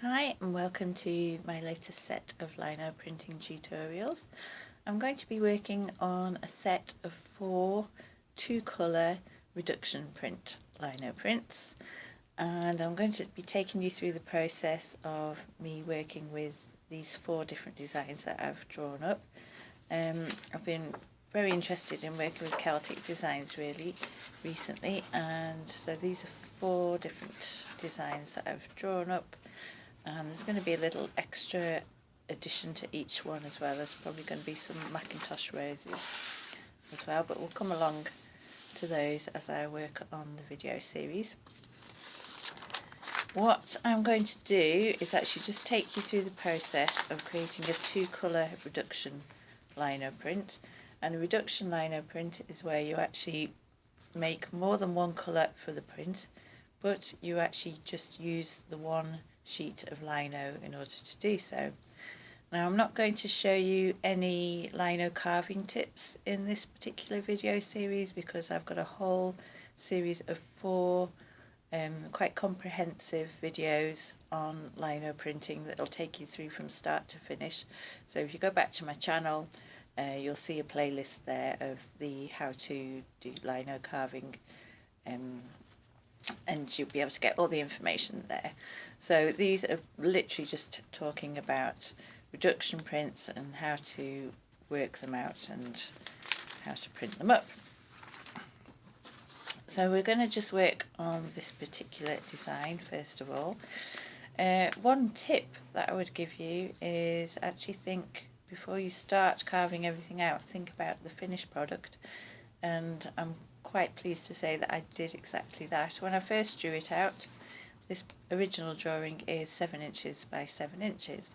Hi and welcome to my latest set of lino printing tutorials. I'm going to be working on a set of 4 2-colour reduction print lino prints, and I'm going to be taking you through the process of me working with these 4 different designs that I've drawn up. I've been very interested in working with Celtic designs really recently, and so these are 4 different designs that I've drawn up. And there's going to be a little extra addition to each one as well. There's probably going to be some Macintosh roses as well, but we'll come along to those as I work on the video series. What I'm going to do is actually just take you through the process of creating a 2-colour reduction lino print. And a reduction lino print is where you actually make more than one colour for the print, but you actually just use the one sheet of lino in order to do so. Now, I'm not going to show you any lino carving tips in this particular video series because I've got a whole series of 4 quite comprehensive videos on lino printing that'll take you through from start to finish. So if you go back to my channel, you'll see a playlist there of the how to do lino carving, and you'll be able to get all the information there. So these are literally just talking about reduction prints and how to work them out and how to print them up. So we're going to just work on this particular design first of all. One tip that I would give you is actually think, before you start carving everything out, think about the finished product, and I'm quite pleased to say that I did exactly that. When I first drew it out, this original drawing is 7 inches by 7 inches,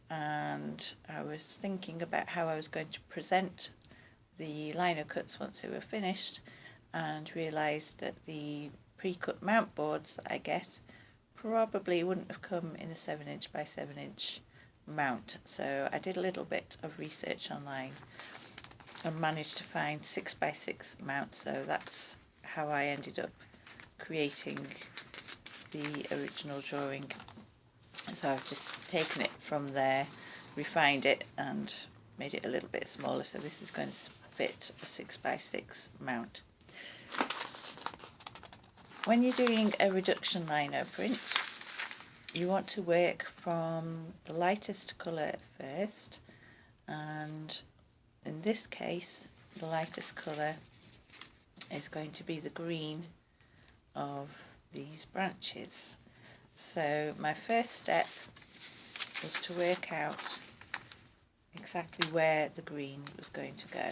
and I was thinking about how I was going to present the lino cuts once they were finished, and realised that the pre-cut mount boards that I get probably wouldn't have come in a 7 inch by 7 inch mount. So I did a little bit of research online and managed to find 6 by 6 mounts, so that's how I ended up creating the original drawing. So I've just taken it from there, refined it and made it a little bit smaller, so this is going to fit a 6 by 6 mount. When you're doing a reduction lino print, you want to work from the lightest colour first, and in this case the lightest colour is going to be the green of these branches. So my first step was to work out exactly where the green was going to go,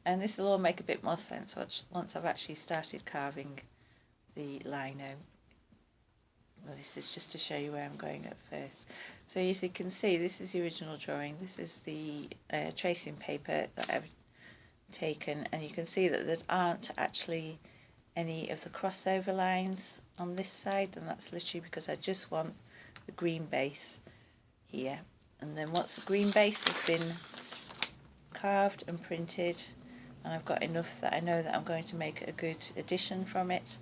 and this will all make a bit more sense once I've actually started carving the lino. Well, this is just to show you where I'm going at first. So as you can see, this is the original drawing. This is the tracing paper that I've taken, and you can see that there aren't actually any of the crossover lines on this side, and that's literally because I just want the green base here. And then once the green base has been carved and printed, and I've got enough that I know that I'm going to make a good addition from it,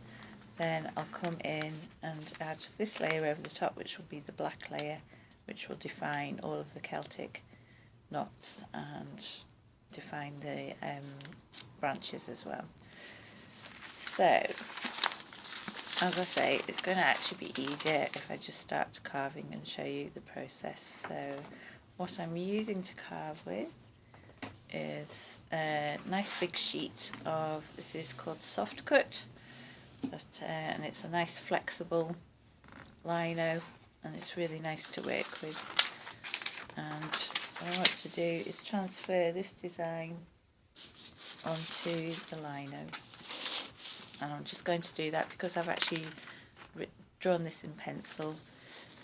then I'll come in and add this layer over the top, which will be the black layer, which will define all of the Celtic knots and define the branches as well. So, as I say, it's going to actually be easier if I just start carving and show you the process. So what I'm using to carve with is a nice big sheet of, this is called soft cut, but and it's a nice flexible lino, and it's really nice to work with. And what I want to do is transfer this design onto the lino, and I'm just going to do that because I've actually drawn this in pencil.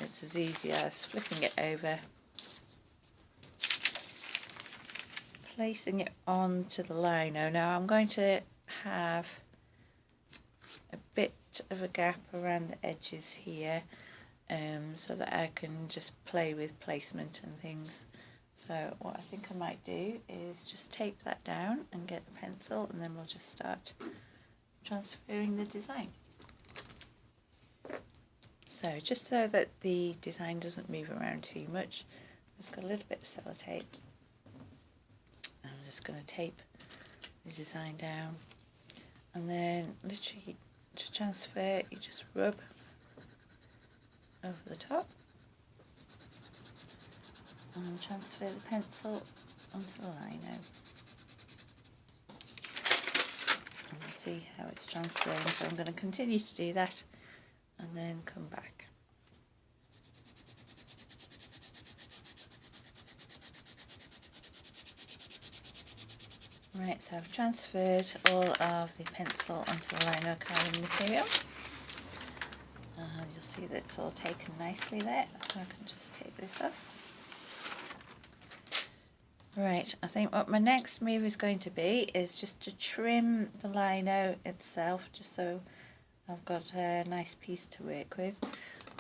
It's as easy as flipping it over, placing it onto the lino. Now I'm going to have a bit of a gap around the edges here, so that I can just play with placement and things. So what I think I might do is just tape that down and get a pencil, and then we'll just start transferring the design. So just so that the design doesn't move around too much, I've just got a little bit of sellotape. I'm just going to tape the design down, and then literally to transfer you just rub over the top and transfer the pencil onto the lino. And you see how it's transferring, so I'm going to continue to do that and then come back. Right, so I've transferred all of the pencil onto the lino carving material, and you'll see that it's all taken nicely there, so I can just take this off. Right, I think what my next move is going to be is just to trim the lino itself, just so I've got a nice piece to work with,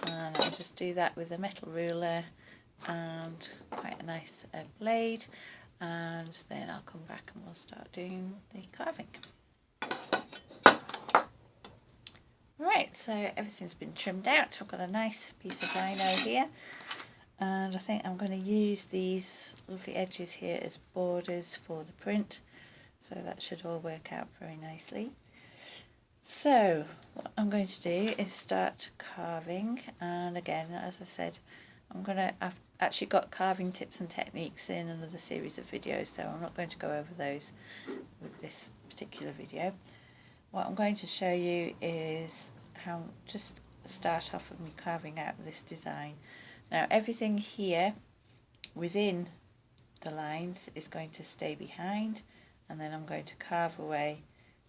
and I'll just do that with a metal ruler and quite a nice blade, and then I'll come back and we'll start doing the carving. Right, so everything's been trimmed out. I've got a nice piece of lino here, and I think I'm going to use these lovely edges here as borders for the print, so that should all work out very nicely. So what I'm going to do is start carving, and again, as I said, I've actually got carving tips and techniques in another series of videos, so I'm not going to go over those with this particular video. What I'm going to show you is how just start off with me carving out this design. Now everything here within the lines is going to stay behind, and then I'm going to carve away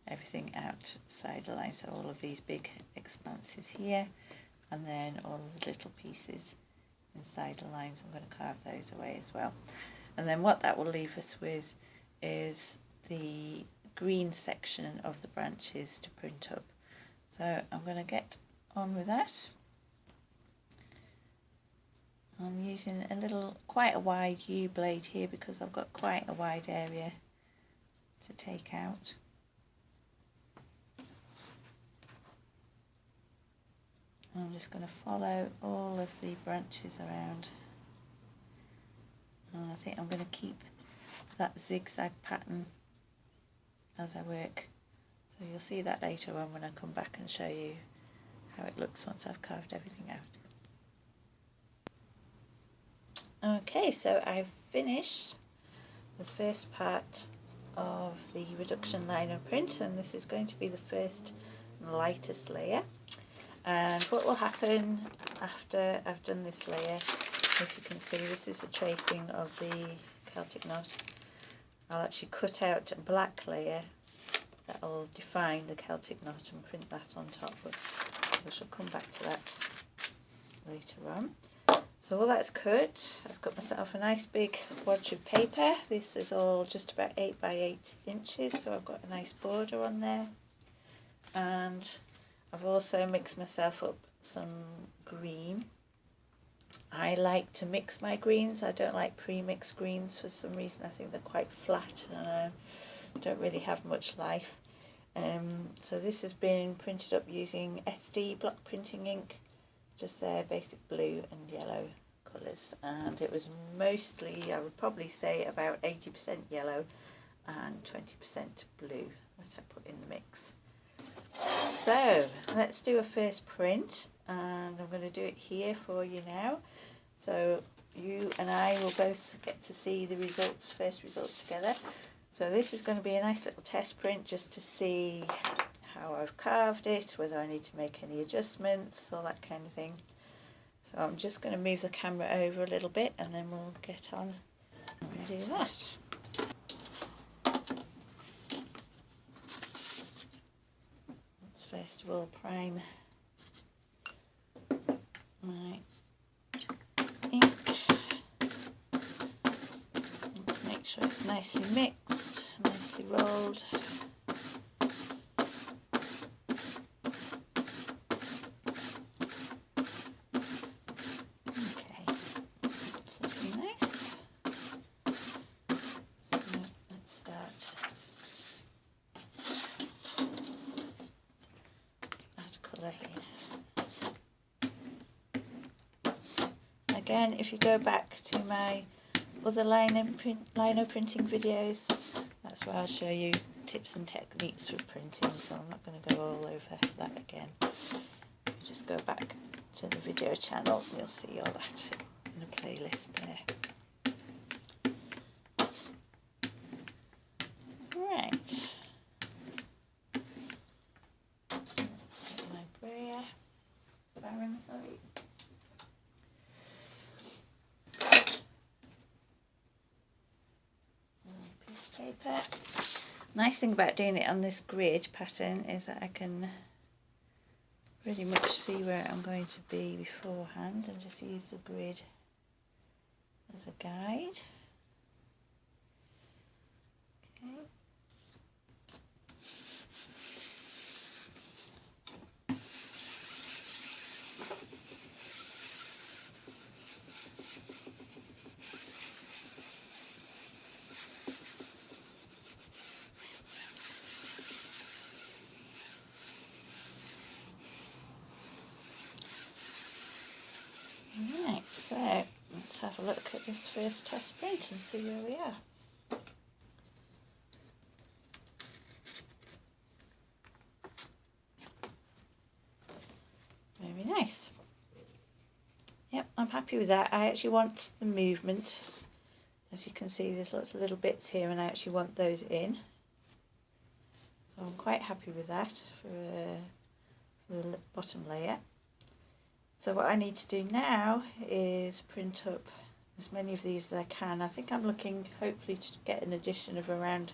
everything outside the line, so all of these big expanses here, and then all of the little pieces inside the lines, I'm going to carve those away as well. And then what that will leave us with is the green section of the branches to print up. So I'm going to get on with that. I'm using quite a wide U blade here because I've got quite a wide area to take out. I'm just going to follow all of the branches around, and I think I'm going to keep that zigzag pattern as I work, so you'll see that later on when I come back and show you how it looks once I've carved everything out. Okay, so I've finished the first part of the reduction lino print, and this is going to be the first and lightest layer. And what will happen after I've done this layer, if you can see, this is a tracing of the Celtic knot. I'll actually cut out a black layer that will define the Celtic knot and print that on top of. We shall come back to that later on. So all that's cut, I've got myself a nice big wad of paper. This is all just about 8 by 8 inches, so I've got a nice border on there. And I've also mixed myself up some green. I like to mix my greens. I don't like pre-mixed greens for some reason. I think they're quite flat and don't really have much life. So this has been printed up using SD block printing ink, just their basic blue and yellow colours. And it was mostly, I would probably say about 80% yellow and 20% blue that I put in the mix. So let's do a first print, and I'm going to do it here for you now, so you and I will both get to see the first results together. So this is going to be a nice little test print just to see how I've carved it, whether I need to make any adjustments, all that kind of thing. So I'm just going to move the camera over a little bit and then we'll get on and do that. First of all, prime my ink. To make sure it's nicely mixed, nicely rolled. Okay, it's looking nice. So let's start. Colour here. again, if you go back to my other lino printing videos, that's where I'll show you tips and techniques for printing, so I'm not going to go all over that again. Just go back to the video channel and you'll see all that in a playlist there. Right, let's get my barren, sorry. Piece of paper. Nice thing about doing it on this grid pattern is that I can pretty much see where I'm going to be beforehand and just use the grid as a guide. Okay. Right, so let's have a look at this first test print and see where we are. Very nice. Yep, I'm happy with that. I actually want the movement. As you can see, there's lots of little bits here and I actually want those in. So I'm quite happy with that for the bottom layer. So what I need to do now is print up as many of these as I can. I think I'm looking hopefully to get an edition of around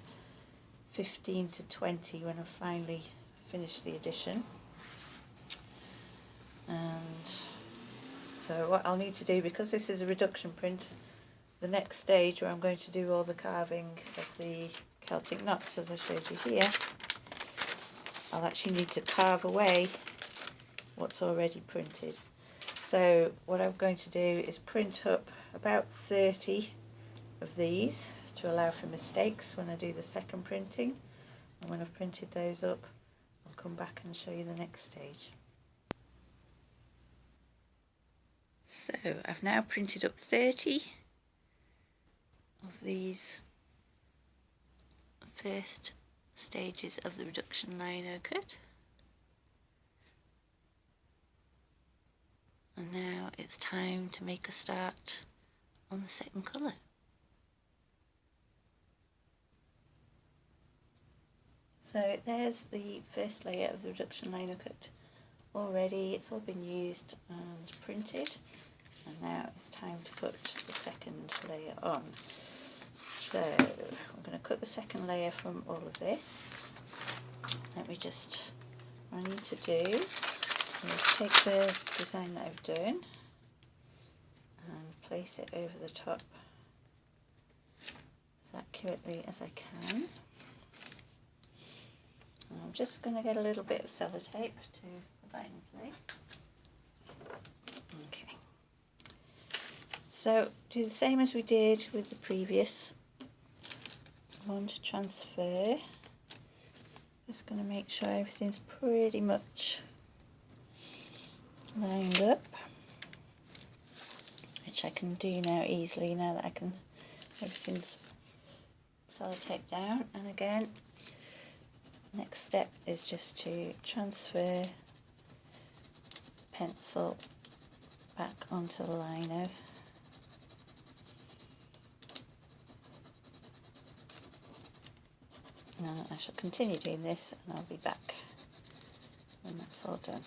15 to 20 when I finally finish the edition. And so what I'll need to do, because this is a reduction print, the next stage where I'm going to do all the carving of the Celtic knots as I showed you here, I'll actually need to carve away what's already printed. So what I'm going to do is print up about 30 of these to allow for mistakes when I do the second printing, and when I've printed those up I'll come back and show you the next stage. So I've now printed up 30 of these first stages of the reduction lino cut. And now it's time to make a start on the second colour. So there's the first layer of the reduction lino cut already. It's all been used and printed, and now it's time to put the second layer on. So I'm going to cut the second layer from all of this. Let me just, what I need to do is take the design that I've done and place it over the top as accurately as I can. And I'm just going to get a little bit of sellotape to put that in place. Okay. So do the same as we did with the previous one to transfer. Just going to make sure everything's pretty much lined up, which I can do now easily now that everything's sellotaped down. And again, next step is just to transfer the pencil back onto the lino. And I shall continue doing this and I'll be back when that's all done.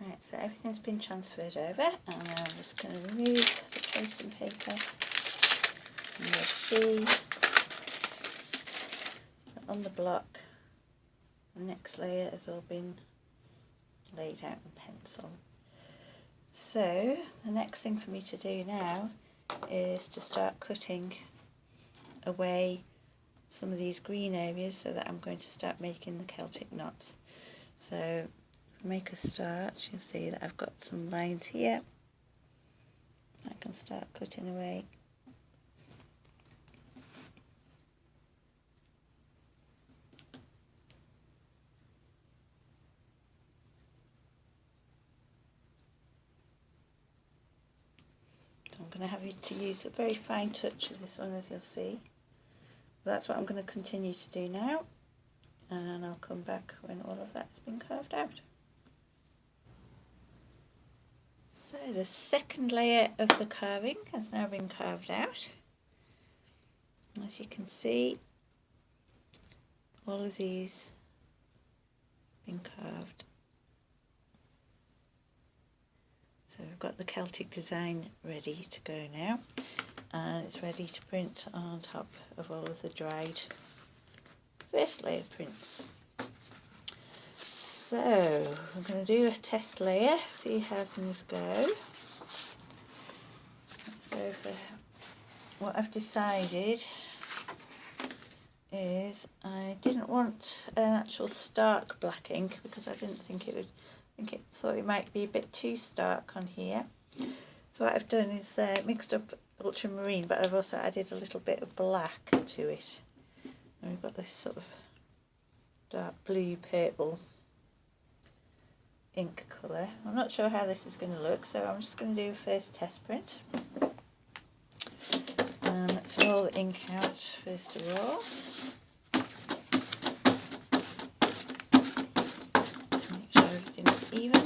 Right, so everything's been transferred over, and now I'm just going to remove the tracing paper, and you'll see that on the block the next layer has all been laid out in pencil. So the next thing for me to do now is to start cutting away some of these green areas so that I'm going to start making the Celtic knots. So make a start, you'll see that I've got some lines here. I can start cutting away. I'm going to have you to use a very fine touch with this one, as you'll see. That's what I'm going to continue to do now, and I'll come back when all of that's been carved out. So the second layer of the carving has now been carved out. As you can see, all of these been carved. So we've got the Celtic design ready to go now, and it's ready to print on top of all of the dried first layer prints. So I'm going to do a test layer, see how things go. Let's go for what I've decided is I didn't want an actual stark black ink because I didn't think it would. Thought it might be a bit too stark on here. So what I've done is mixed up ultramarine, but I've also added a little bit of black to it. And we've got this sort of dark blue purple ink colour. I'm not sure how this is going to look, so I'm just going to do a first test print. And let's roll the ink out first of all. Make sure everything's even.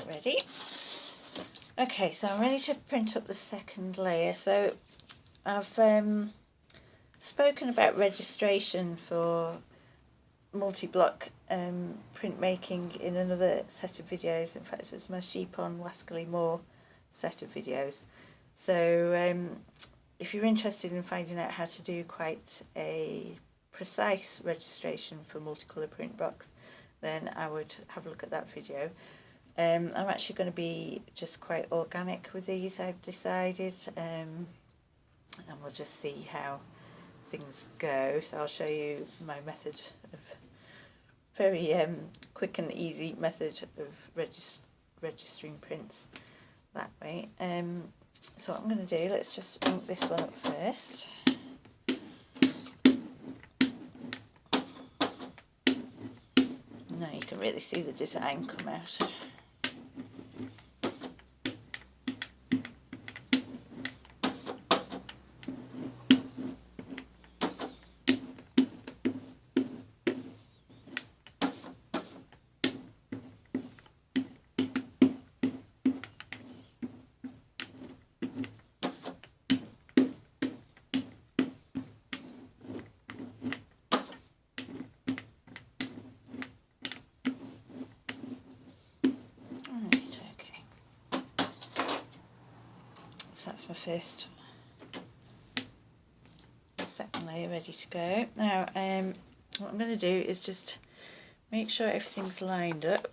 Ready. Okay, so I'm ready to print up the second layer. So I've spoken about registration for multi-block printmaking in another set of videos. In fact, it's my Sheep on Wascally Moor set of videos. So if you're interested in finding out how to do quite a precise registration for multicolour print box, then I would have a look at that video. I'm actually going to be just quite organic with these, I've decided, and we'll just see how things go. So I'll show you my method of very quick and easy method of registering prints that way. So what I'm going to do, let's just ink this one up first. Now you can really see the design come out. That's my first, second layer ready to go. Now what I'm going to do is just make sure everything's lined up.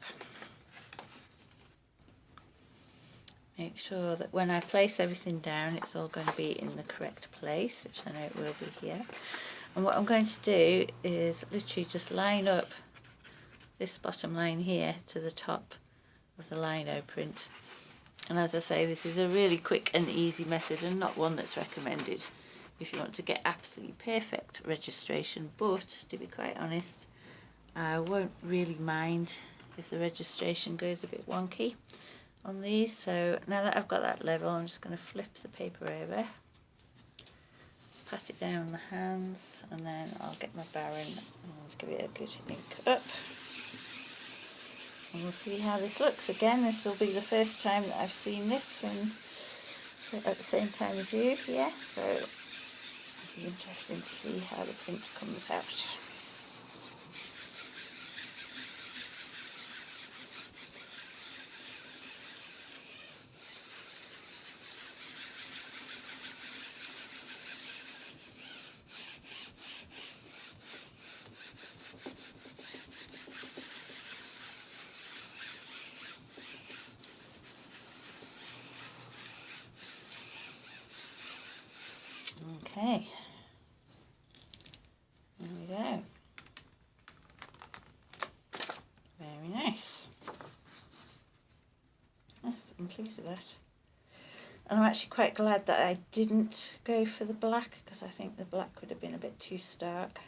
Make sure that when I place everything down it's all going to be in the correct place, which I know it will be here. And what I'm going to do is literally just line up this bottom line here to the top of the lino print. And as I say, this is a really quick and easy method and not one that's recommended if you want to get absolutely perfect registration, but to be quite honest, I won't really mind if the registration goes a bit wonky on these. So now that I've got that level, I'm just going to flip the paper over, pat it down on the hands, and then I'll get my Baron and give it a good ink up. And we'll see how this looks. Again, this will be the first time that I've seen this from at the same time as you here, so it'll be interesting to see how the print comes out. Okay, I'm pleased with that. And I'm actually quite glad that I didn't go for the black, because I think the black would have been a bit too stark.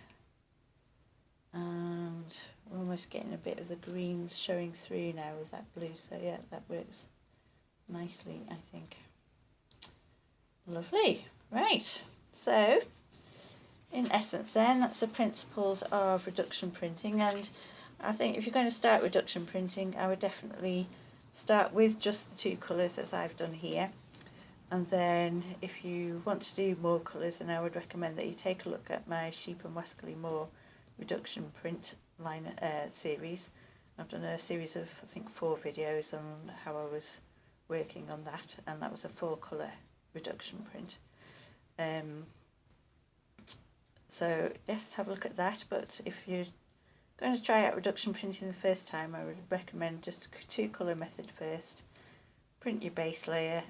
And we're almost getting a bit of the green showing through now with that blue, so yeah, that works nicely, I think. Lovely. Right, so in essence then, that's the principles of reduction printing, and I think if you're going to start reduction printing, I would definitely start with just the two colours as I've done here. And then if you want to do more colours, then I would recommend that you take a look at my Sheep and Wascally Moor reduction print line series. I've done a series of, I think, 4 videos on how I was working on that, and that was a 4-colour reduction print. So yes, have a look at that, but if you're going to try out reduction printing the first time, I would recommend just a 2-colour method first. Print your base layer,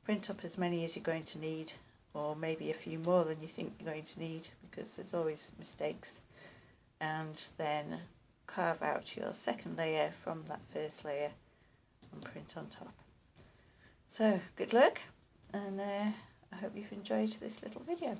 print up as many as you're going to need, or maybe a few more than you think you're going to need, because there's always mistakes, and then carve out your second layer from that first layer and print on top. So good luck, and I hope you've enjoyed this little video.